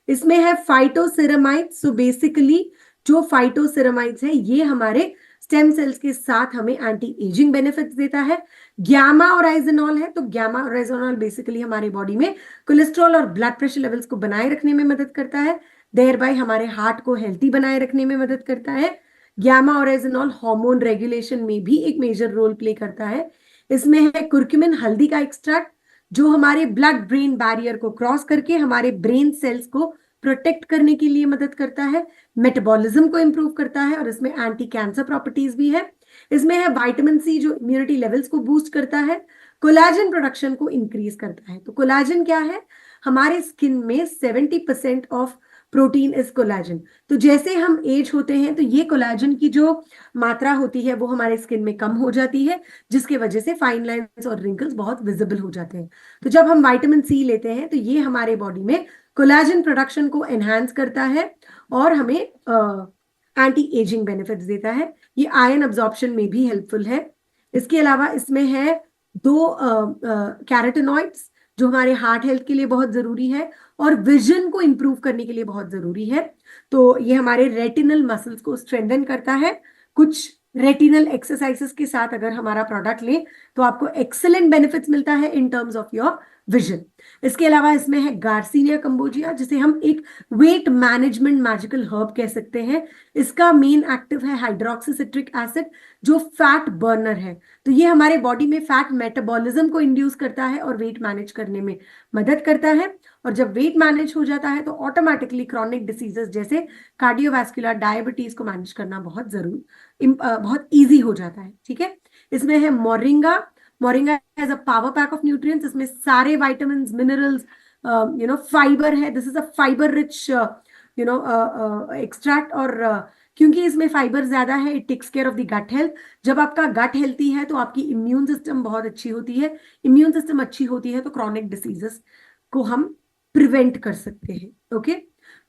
इसमें है फाइटोसेरामाइड्स। सो बेसिकली जो फाइटोसेरामाइड्स है ये हमारे स्टेम सेल्स के साथ हमें एंटी एजिंग बेनिफिट्स देता है। ग्यामा और आइजेनॉल है, तो ग्यामा और आइजेनॉल बेसिकली हमारे बॉडी में कोलेस्ट्रॉल और ब्लड प्रेशर लेवल्स को बनाए रखने में मदद करता है, देयर बाय हमारे हार्ट को हेल्थी बनाए रखने में मदद करता है। ग्यामा और आइजेनॉल हार्मोन रेगुलेशन में भी एक मेजर रोल प्ले करता है। इसमें है कुर्क्यूमिन, हल्दी का एक्सट्रैक्ट, जो हमारे ब्लड ब्रेन बैरियर को क्रॉस करके हमारे ब्रेन सेल्स को प्रोटेक्ट करने के लिए मदद करता है, मेटाबॉलिज्म को इंप्रूव करता है, और इसमें एंटी कैंसर प्रॉपर्टीज भी है। इसमें है विटामिन सी जो इम्यूनिटी लेवल्स को बूस्ट करता है, कोलाजन प्रोडक्शन को इंक्रीज करता है। तो कोलाजन क्या है, हमारे स्किन में 70% ऑफ प्रोटीन इज कोलाजन। तो जैसे हम एज होते हैं तो ये कोलाजन की जो मात्रा होती है वो हमारे स्किन में कम हो जाती है, जिसकी वजह से फाइन लाइंस और रिंकल्स बहुत विजिबल हो जाते हैं। तो जब हम विटामिन सी लेते हैं तो ये हमारे बॉडी में कोलाजन प्रोडक्शन को एनहांस करता है और हमें एंटी एजिंग बेनिफिट्स देता है। ये आयरन अब्जॉर्प्शन में भी हेल्पफुल है। इसके अलावा इसमें है 2 कैरोटेनॉइड्स जो हमारे हार्ट हेल्थ के लिए बहुत जरूरी है और विजन को इंप्रूव करने के लिए बहुत जरूरी है। तो ये हमारे रेटिनल मसल्स को स्ट्रेंथन करता है। कुछ रेटिनल एक्सरसाइजेस के साथ अगर हमारा प्रोडक्ट ले तो आपको एक्सेलेंट बेनिफिट्स मिलता है in terms of your vision. इसके अलावा इसमें है गार्सिनिया कंबोजिया, जिसे हम एक वेट मैनेजमेंट मैजिकल हर्ब कह सकते हैं। इसका मेन एक्टिव है हाइड्रोक्सी सिट्रिक एसिड जो फैट बर्नर है। तो ये हमारे बॉडी में फैट मेटाबॉलिज्म को इंड्यूस करता है और वेट मैनेज करने में मदद करता है। और जब वेट मैनेज हो जाता है तो ऑटोमेटिकली क्रॉनिक डिसीजेस जैसे कार्डियोवैस्कुलर, डायबिटीज को मैनेज करना बहुत ईजी हो जाता है। ठीक है, इसमें है moringa. Moringa has a power pack of nutrients. इसमें सारे विटामिन, मिनरल्स, फाइबर है। This is a fibre rich extract. और क्योंकि इसमें फाइबर ज्यादा है, it takes care of the gut health. जब आपका गट हेल्थी है तो आपकी इम्यून सिस्टम बहुत अच्छी होती है। इम्यून सिस्टम अच्छी होती है तो क्रॉनिक डिसीजेस को हम प्रिवेंट कर सकते हैं। ओके,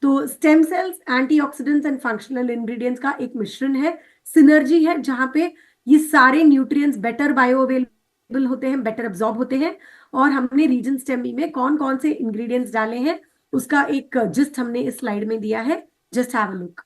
तो stem cells, antioxidants and functional ingredients का एक मिश्रण है, सिनर्जी है, जहां पे ये सारे न्यूट्रिएंट्स बेटर बायो अवेलेबल होते हैं, बेटर एब्जॉर्ब होते हैं। और हमने रीजन स्टेमी में कौन कौन से इंग्रेडिएंट्स डाले हैं उसका एक जिस्ट हमने इस स्लाइड में दिया है, just have a look.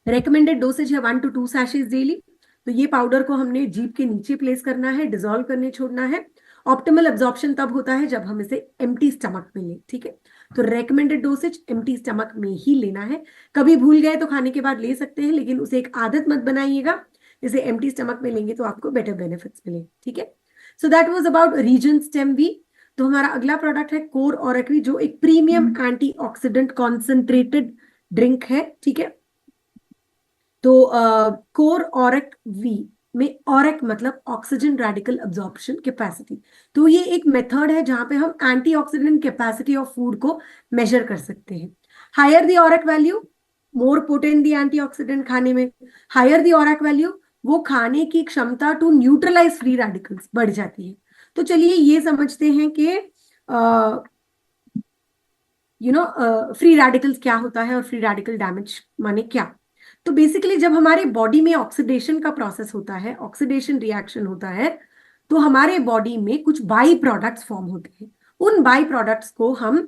Recommended dosage है 1 to 2 सैशेज डेली। तो ये पाउडर को हमने जीभ के नीचे प्लेस करना है, डिसॉल्व करने छोड़ना है। ऑप्टिमल एब्जॉर्प्शन तब होता है जब हम इसे एम्प्टी स्टमक में लें, ठीक है। तो रेकमेंडेड डोसेज एम्प्टी स्टमक में ही लेना है। कभी भूल गए तो खाने के बाद ले सकते हैं, लेकिन उसे एक आदत मत बनाइएगा। इसे एम्प्टी स्टमक में लेंगे तो आपको बेटर बेनिफिट्स मिले, ठीक है। So that was about region stem V. तो हमारा अगला प्रोडक्ट है कोर ऑरेक्वी, जो एक प्रीमियम एंटीऑक्सीडेंट कॉन्सेंट्रेटेड ड्रिंक है, ठीक है। तो कोर ऑरेक वी में ऑरेक मतलब ऑक्सीजन रेडिकल अब्जॉर्प्शन कैपेसिटी। तो ये एक मेथड है जहां पे हम एंटीऑक्सीडेंट कैपेसिटी ऑफ फूड को मेजर कर सकते हैं। Higher the ORAC value, more potent the antioxidant खाने में। हायर द ऑरेक वैल्यू, वो खाने की क्षमता टू न्यूट्रलाइज फ्री रेडिकल्स बढ़ जाती है। तो चलिए ये समझते हैं कि फ्री रेडिकल्स क्या होता है और फ्री रेडिकल डैमेज माने क्या। तो बेसिकली जब हमारे बॉडी में ऑक्सीडेशन का प्रोसेस होता है, ऑक्सीडेशन रिएक्शन होता है, तो हमारे बॉडी में कुछ बाई प्रोडक्ट्स फॉर्म होते हैं। उन बाई प्रोडक्ट्स को हम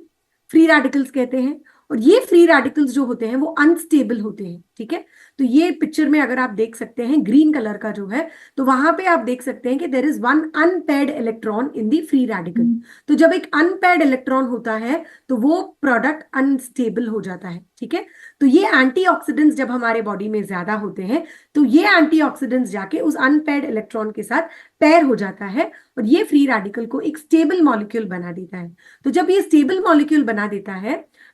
फ्री रेडिकल्स कहते हैं। और ये फ्री रेडिकल्स जो होते हैं वो अनस्टेबल होते हैं, ठीक है। तो ये पिक्चर में अगर आप देख सकते हैं ग्रीन कलर का जो है, तो वहां पे आप देख सकते हैं कि there is one unpaired electron in the free radical. तो जब एक अनपेयर्ड इलेक्ट्रॉन होता है तो वो प्रोडक्ट अनस्टेबल हो जाता है, ठीक है। तो ये एंटीऑक्सीडेंट्स जब हमारे बॉडी में ज्यादा होते हैं तो ये एंटीऑक्सीडेंट्स जाके उस अनपेयर्ड इलेक्ट्रॉन के साथ पेयर हो जाता है और ये फ्री रेडिकल को एक स्टेबल मॉलिक्यूल बना देता है। तो जब ये स्टेबल मॉलिक्यूल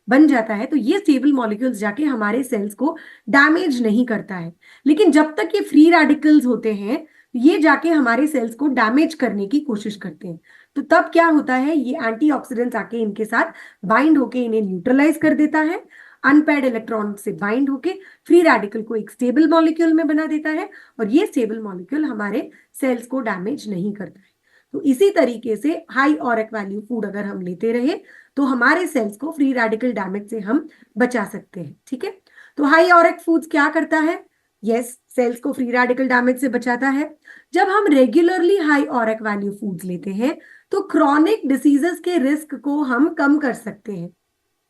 बन जाता है तो ये स्टेबल मॉलिक्यूल्स जाके हमारे सेल्स को डैमेज नहीं करता है। लेकिन जब तक ये फ्री रेडिकल्स होते हैं ये जाके हमारे सेल्स को डैमेज करने की कोशिश करते हैं। तो तब क्या होता है, ये एंटीऑक्सीडेंट्स आके इनके साथ बाइंड होके इन्हें न्यूट्रलाइज कर देता है। अनपेयर्ड इलेक्ट्रॉन से बाइंड होके फ्री रेडिकल को एक स्टेबल मॉलिक्यूल में बना देता है और ये स्टेबल मॉलिक्यूल हमारे सेल्स को डैमेज नहीं करता है। तो इसी तरीके से हाई ऑरेक वैल्यू फूड अगर हम लेते रहे तो हमारे सेल्स को फ्री रेडिकल डैमेज से हम बचा सकते हैं, ठीक है। तो हाई ऑरेक फूड्स क्या करता है, यस, सेल्स को फ्री रेडिकल डैमेज से बचाता है। जब हम regularly high ORAC value foods लेते हैं तो क्रॉनिक डिसीजेस के रिस्क को हम कम कर सकते हैं।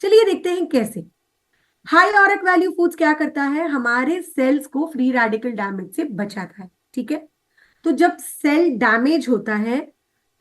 चलिए देखते हैं कैसे। हाई ऑरेक वैल्यू फूड्स क्या करता है, हमारे सेल्स को फ्री रेडिकल डैमेज से बचाता है, ठीक है। तो जब सेल डैमेज होता है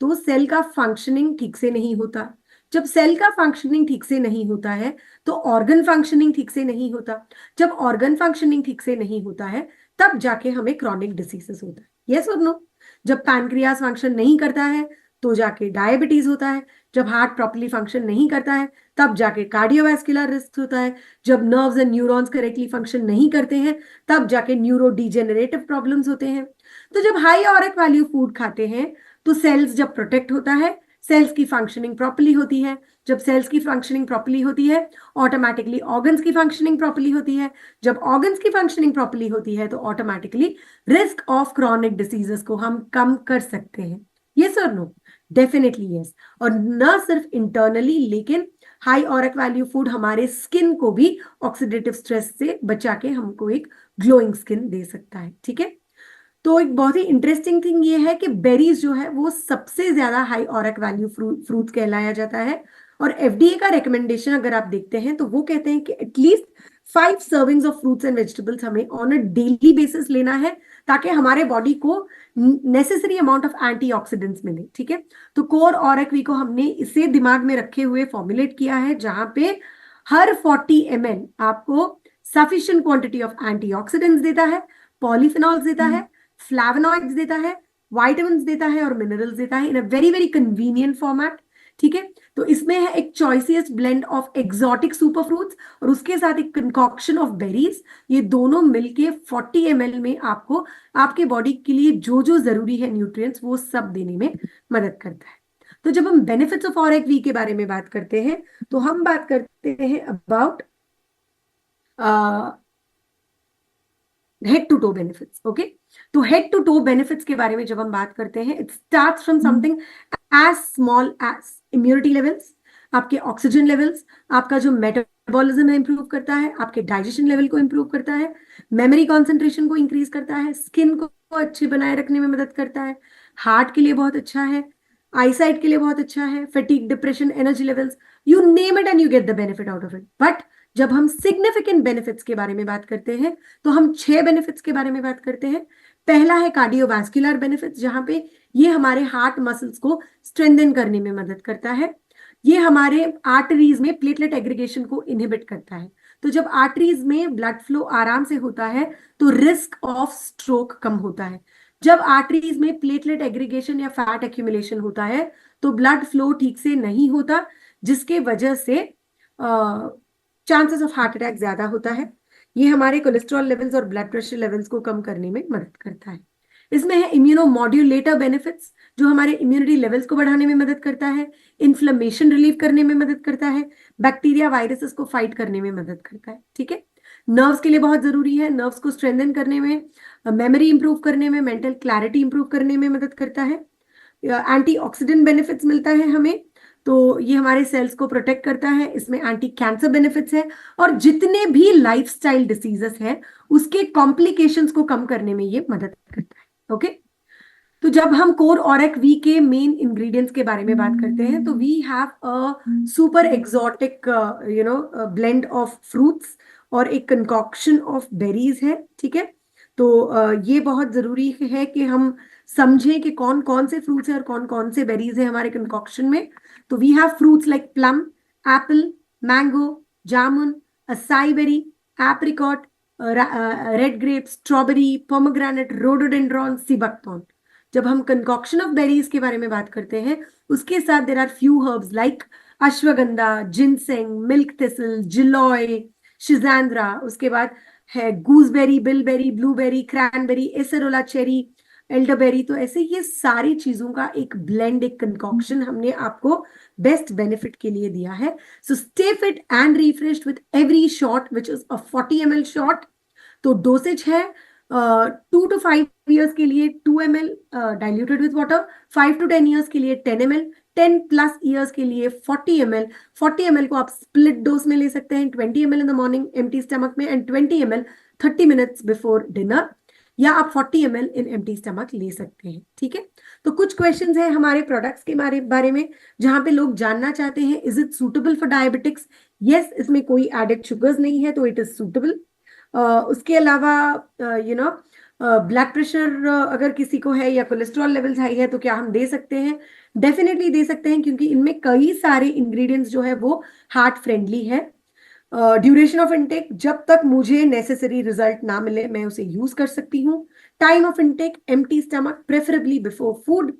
तो सेल का फंक्शनिंग ठीक से नहीं होता। जब सेल का फंक्शनिंग ठीक से नहीं होता है तो ऑर्गन फंक्शनिंग ठीक से नहीं होता। जब ऑर्गन फंक्शनिंग ठीक से नहीं होता है तब जाके हमें क्रॉनिक डिसीजेस होता है, यस और नो। जब पैनक्रियास फंक्शन नहीं करता है तो जाके डायबिटीज होता है। जब हार्ट प्रॉपर्ली फंक्शन नहीं करता है तब जाके कार्डियोवैस्कुलर रिस्क होता है। जब nerves and neurons correctly function नहीं करते हैं तब जाके न्यूरो डिजेनरेटिव प्रॉब्लम्स होते हैं। तो जब हाई ऑरेक वैल्यू फूड खाते हैं तो सेल्स जब प्रोटेक्ट होता है, सेल्स की फंक्शनिंग प्रॉपर्ली होती है। जब सेल्स की फंक्शनिंग प्रॉपर्ली होती है ऑटोमेटिकली ऑर्गन्स की फंक्शनिंग प्रॉपर्ली होती है। जब ऑर्गन्स की फंक्शनिंग प्रॉपर्ली होती है तो automatically risk of chronic diseases को हम कम कर सकते हैं, यस और नो, डेफिनेटली यस। और न सिर्फ इंटरनली लेकिन हाई ऑरेक वैल्यू फूड हमारे स्किन को भी ऑक्सीडेटिव स्ट्रेस से बचा के हमको एक ग्लोइंग स्किन दे सकता है, ठीक है। तो एक बहुत ही इंटरेस्टिंग थिंग ये है कि बेरीज जो है वो सबसे ज्यादा हाई ऑरेक वैल्यू फ्रूट कहलाया जाता है। और एफडीए का रिकमेंडेशन अगर आप देखते हैं तो वो कहते हैं कि at least 5 servings of fruits and vegetables हमें ऑन अ डेली बेसिस लेना है ताकि हमारे बॉडी को नेसेसरी अमाउंट ऑफ एंटीऑक्सीडेंट्स मिले, ठीक है। तो कोर ऑरेक्वी को हमने इसे दिमाग में रखे हुए फॉर्मुलेट किया है जहां पे हर 40 ml आपको सफिशिएंट क्वांटिटी ऑफ एंटीऑक्सीडेंट्स देता है, पॉलीफिनॉल्स देता है, फ्लैवोनॉइड्स देता है, विटामिन्स देता है और मिनरल्स देता है in a very very convenient format. ठीक है। तो इसमें है एक choicest blend of exotic super fruits और उसके साथ एक कंकॉक्शन ऑफ बेरीज। ये दोनों मिलके 40 ml में आपको आपके बॉडी के लिए जो जो जरूरी है न्यूट्रिएंट्स वो सब देने में मदद करता है। तो जब हम बेनिफिट्स ऑफ ऑरेक वी के बारे में बात करते हैं तो हम बात करते हैं about head to toe benefits. Okay, तो हेड टू टो बेनिफिट्स के बारे में जब हम बात करते हैं, it starts from something as small as immunity levels, आपके ऑक्सीजन लेवल्स, आपका जो मेटाबॉलिज्म है इंप्रूव करता है, आपके डाइजेशन लेवल को इंप्रूव करता है, मेमोरी कॉन्सेंट्रेशन को इंक्रीज करता है, स्किन को अच्छी बनाए रखने में मदद करता है, हार्ट के लिए बहुत अच्छा है, आईसाइट के लिए बहुत अच्छा है, fatigue, depression, energy levels, you name it and you get the benefit out of it. But जब हम सिग्निफिकेंट बेनिफिट्स के बारे में बात करते हैं तो हम 6 बेनिफिट्स के बारे में बात करते हैं। पहला है कार्डियोवास्कुलर बेनिफिट्स, जहां पे ये हमारे हार्ट मसल्स को स्ट्रेंथन करने में मदद करता है। ये हमारे आर्टरीज में प्लेटलेट एग्रीगेशन को इनहिबिट करता है। तो जब आर्टरीज में ब्लड फ्लो आराम से होता है तो रिस्क ऑफ स्ट्रोक कम होता है। जब आर्टरीज में प्लेटलेट एग्रीगेशन या फैट एक्यूमुलेशन होता है तो ब्लड फ्लो ठीक से नहीं होता, जिसके वजह से चांसेस ऑफ हार्ट अटैक ज्यादा होता है। ये हमारे कोलेस्ट्रॉल लेवल्स और ब्लड प्रेशर लेवल्स को कम करने में मदद करता है। इसमें है इम्यूनोमॉड्यूलेटर बेनिफिट्स, जो हमारे इम्यूनिटी लेवल्स को बढ़ाने में मदद करता है, इन्फ्लेमेशन रिलीव करने में मदद करता है, बैक्टीरिया वायरसेस को फाइट करने में मदद करता है। ठीक है, नर्व्स के लिए बहुत जरूरी है, नर्व्स को स्ट्रेंथन करने में, मेमोरी इंप्रूव करने में, मेंटल क्लैरिटी इंप्रूव करने में मदद करता है। एंटीऑक्सीडेंट बेनिफिट्स मिलता है हमें, तो ये हमारे सेल्स को प्रोटेक्ट करता है। इसमें एंटी कैंसर बेनिफिट्स है और जितने भी लाइफस्टाइल डिसीजेस है उसके कॉम्प्लिकेशंस को कम करने में ये मदद करता है। ओके, तो जब हम कोर ऑरेक वी के मेन इंग्रेडिएंट्स के बारे में बात करते हैं तो we have a super exotic blend of fruits और एक कंकॉक्शन ऑफ बेरीज है। ठीक है, तो ये बहुत जरूरी है कि हम समझें कि कौन कौन से फ्रूट्स हैं और कौन कौन से बेरीज हैं हमारे कंकॉक्शन में। तो we have fruits like plum, apple, mango, jamun, acai berry, apricot, red grape, strawberry, pomegranate, rhododendron, sea buckthorn. जब हम कंकॉक्शन ऑफ बेरीज के बारे में बात करते हैं उसके साथ there are few herbs like ashwagandha, ginseng, milk thistle, giloy, schisandra. उसके बाद है gooseberry, bilberry, blueberry, cranberry, acerola cherry, elderberry. तो ऐसे ये सारी चीजों का एक ब्लेंड, एक कंकॉक्शन हमने आपको बेस्ट बेनिफिट के लिए दिया है। So stay fit and refreshed with every shot which is a 40 ml shot. तो डोसेज है 2 to 5 years के लिए 2 ml diluted with water, 5 to 10 years के लिए 10 ml, 10+ years के लिए 40 ml। 40 ml को आप स्प्लिट डोज में ले सकते हैं, 20 ml in the morning empty stomach में and 20 ml 30 minutes before dinner, या आप 40 ml इन एम्प्टी स्टमक ले सकते हैं। ठीक है, तो कुछ क्वेश्चंस हैं हमारे प्रोडक्ट्स के बारे में जहां पे लोग जानना चाहते हैं, is it suitable for diabetics? Yes, इसमें कोई एडेड शुगर्स नहीं है तो इट इज सूटेबल। उसके अलावा ब्लड प्रेशर अगर किसी को है या कोलेस्ट्रॉल लेवल्स हाई है तो क्या हम दे सकते हैं? डेफिनेटली दे सकते हैं, क्योंकि इनमें कई सारे इंग्रेडिएंट्स जो है वो हार्ट फ्रेंडली है। ड्यूरेशन ऑफ इनटेक, जब तक मुझे नेसेसरी रिजल्ट ना मिले मैं उसे यूज कर सकती हूँ। Time of intake empty stomach, preferably before food.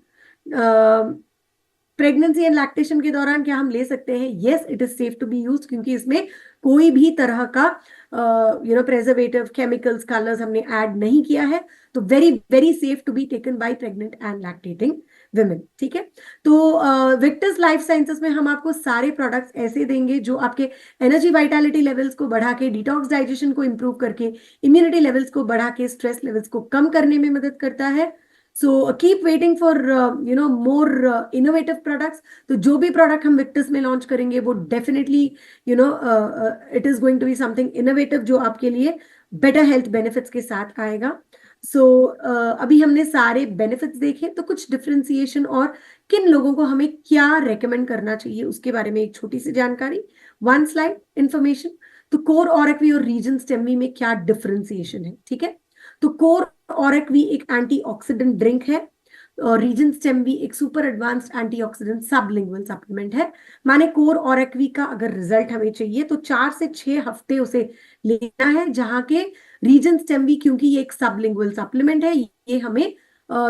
Pregnancy and lactation के दौरान क्या हम ले सकते हैं? Yes, it is safe to be use, क्योंकि इसमें कोई भी तरह का प्रेजर्वेटिव, केमिकल्स, कलर्स हमने ऐड नहीं किया है। तो very very safe to be taken by pregnant and lactating women. ठीक है, तो विक्टर्स लाइफ साइंसेस में हम आपको सारे प्रोडक्ट्स ऐसे देंगे जो आपके एनर्जी वाइटलिटी लेवल्स को बढ़ा के, डिटॉक्स डाइजेशन को इंप्रूव करके, इम्यूनिटी लेवल्स को बढ़ा के, स्ट्रेस लेवल्स को कम करने में मदद करता है। So keep waiting for more innovative products. तो जो भी प्रोडक्ट हम विक्टर्स में लॉन्च करेंगे वो definitely it is going to be something innovative जो आपके लिए बेटर हेल्थ बेनिफिट्स के साथ आएगा। सो अभी हमने सारे बेनिफिट्स देखे, तो कुछ डिफ्रेंसिएशन और किन लोगों को हमें क्या रेकमेंड करना चाहिए उसके बारे में एक छोटी सी जानकारी, 1 स्लाइड इंफॉर्मेशन। तो कोर ऑरेक्वी और रीजन स्टेमी में क्या डिफ्रेंसिएशन है? ठीक है, तो कोर ऑरेक्वी एक एंटीऑक्सीडेंट ड्रिंक है और रीजन स्टेम भी एक super advanced antioxidant sublingual supplement है। माने कोर ऑरेक्वी का अगर रिजल्ट हमें चाहिए तो 4 से 6 हफ्ते उसे लेना है, जहां के रीजन स्टेम भी, क्योंकि ये एक सबलिंगुअल सप्लीमेंट है, ये हमें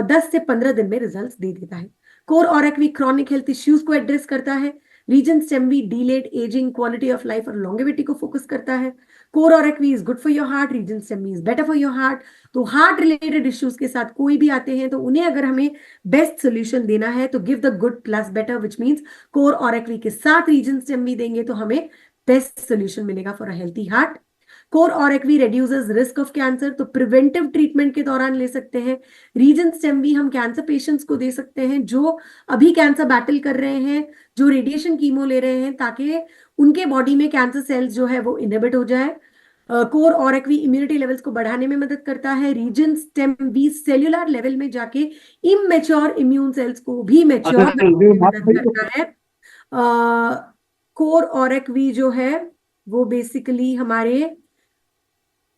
10 से 15 दिन में रिजल्ट दे देता है। कोर ऑरएक्वी क्रॉनिक हेल्थ इश्यूज को एड्रेस करता है। Reason stem B delayed ageing, quality of life और लॉन्गेविटी को फोकस करता है। कोर ऑरएक्वी is good for your heart, regen stem B is better for your heart. तो हार्ट रिलेटेड इश्यूज के साथ कोई भी आते हैं तो उन्हें अगर हमें बेस्ट सोल्यूशन देना है तो give the good plus better, which means core ऑरएक्वी के साथ रीजन स्टेम बी देंगे तो हमें बेस्ट सोल्यूशन मिलेगा for a healthy heart. Core ऑरएक्वी रिड्यूसेस रिस्क ऑफ कैंसर, तो प्रिवेंटिव ट्रीटमेंट के दौरान ले सकते हैं। रीजन स्टेम भी हम कैंसर पेशेंट्स को दे सकते हैं जो अभी कैंसर बैटल कर रहे हैं, जो रेडिएशन कीमो ले रहे हैं, ताकि उनके बॉडी में कैंसर सेल्स जो है वो इनहिबिट हो जाए। कोर ऑरएक्वी इम्यूनिटी लेवल्स को बढ़ाने में मदद करता है। Reason stem B cellular level में जाके इमेच्योर इम्यून सेल्स को भी मैच्योर बनाने में मदद करता है। कोर ऑरएक्वी जो है वो बेसिकली हमारे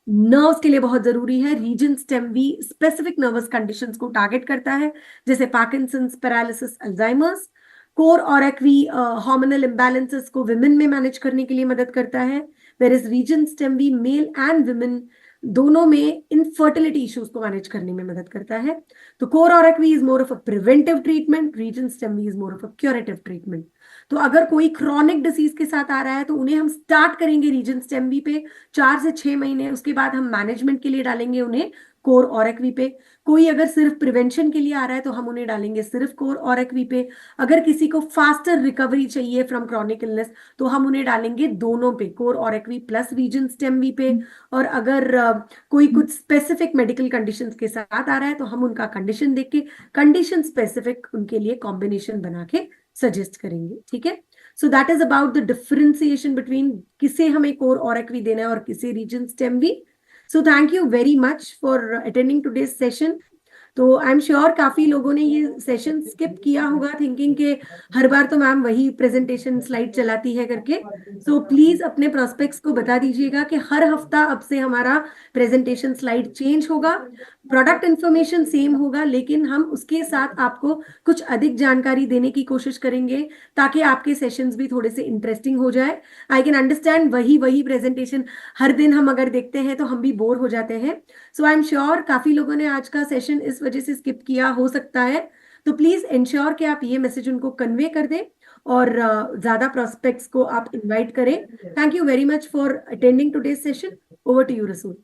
नर्व्स के लिए बहुत जरूरी है। Reason stem B specific nervous conditions को टारगेट करता है, जैसे पार्किंसंस, पैरालिसिस, अल्जाइमर्स। कोर ऑरएक्वी हार्मोनल इम्बैलेंसेस को विमेन में मैनेज करने के लिए मदद करता है, where is regen stem B male and women दोनों में इनफर्टिलिटी इश्यूज को मैनेज करने में मदद करता है। तो कोर ऑरएक्वी is more of a preventive treatment, regen stem B is more of a curative treatment. तो अगर कोई क्रॉनिक डिसीज के साथ आ रहा है तो उन्हें हम स्टार्ट करेंगे रीजन स्टेम बी पे 4 से 6 महीने, उसके बाद हम मैनेजमेंट के लिए डालेंगे उन्हें कोर ऑरएक्वी पे। कोई अगर सिर्फ प्रिवेंशन के लिए आ रहा है तो हम उन्हें डालेंगे सिर्फ कोर ऑरएक्वी पे। अगर किसी को फास्टर रिकवरी चाहिए फ्रॉम क्रॉनिक इलनेस तो हम उन्हें डालेंगे दोनों पे, कोर ऑरएक्वी प्लस रीजन स्टेम बी पे। और अगर कोई कुछ स्पेसिफिक मेडिकल कंडीशंस के साथ आ रहा है तो हम उनका कंडीशन देख के कंडीशन स्पेसिफिक उनके लिए कॉम्बिनेशन बना के सजेस्ट करेंगे। ठीक है, so that is about the differentiation between किसे हमें कोर ऑरएक्वी देना है और किसे region stem B. So thank you very much for attending today's session. तो आई एम श्योर काफी लोगों ने ये सेशन स्किप किया होगा थिंकिंग के हर बार तो मैम वही प्रेजेंटेशन स्लाइड चलाती है करके। सो प्लीज अपने प्रोस्पेक्ट्स को बता दीजिएगा कि हर हफ्ता अब से हमारा प्रेजेंटेशन स्लाइड चेंज होगा, प्रोडक्ट इंफॉर्मेशन सेम होगा, लेकिन हम उसके साथ आपको कुछ अधिक जानकारी देने की कोशिश करेंगे ताकि आपके सेशंस भी थोड़े से इंटरेस्टिंग हो जाए। आई कैन अंडरस्टैंड वही वही प्रेजेंटेशन हर दिन हम अगर देखते हैं तो हम भी बोर हो जाते हैं। सो आई एम श्योर काफी लोगों ने आज का सेशन इस वजह से स्किप किया हो सकता है, तो प्लीज इंश्योर कि आप ये मैसेज उनको कन्वे कर दें और ज्यादा प्रोस्पेक्ट्स को आप इनवाइट करें। Thank you very much for attending today's session. Over to you रसूल।